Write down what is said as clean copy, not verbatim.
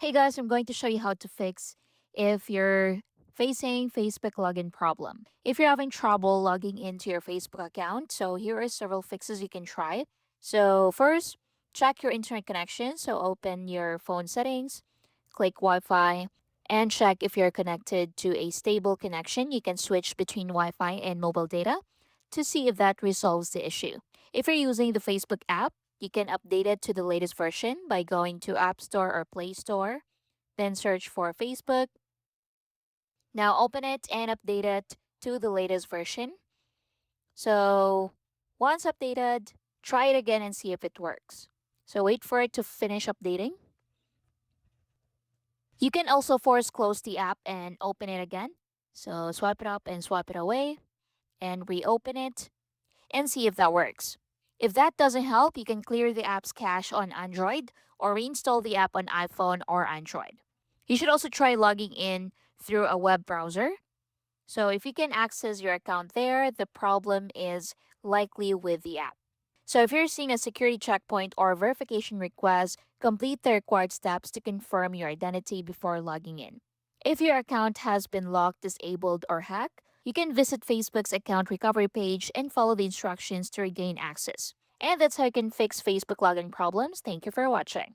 Hey guys, I'm going to show you how to fix if you're facing Facebook login problem. If you're having trouble logging into your Facebook account, so here are several fixes you can try. So first, check your internet connection. So open your phone settings, click Wi-Fi, and check if you're connected to a stable connection. You can switch between Wi-Fi and mobile data to see if that resolves the issue. If you're using the Facebook app, you can update it to the latest version by going to App Store or Play Store, then search for Facebook. Now open it and update it to the latest version. So once updated, try it again and see if it works. So wait for it to finish updating. You can also force close the app and open it again. So swipe it up and swipe it away and reopen it and see if that works. If that doesn't help, you can clear the app's cache on Android or reinstall the app on iPhone or Android. You should also try logging in through a web browser. So if you can access your account there, the problem is likely with the app. So if you're seeing a security checkpoint or verification request, complete the required steps to confirm your identity before logging in. If your account has been locked, disabled, or hacked, you can visit Facebook's account recovery page and follow the instructions to regain access. And that's how you can fix Facebook login problems. Thank you for watching.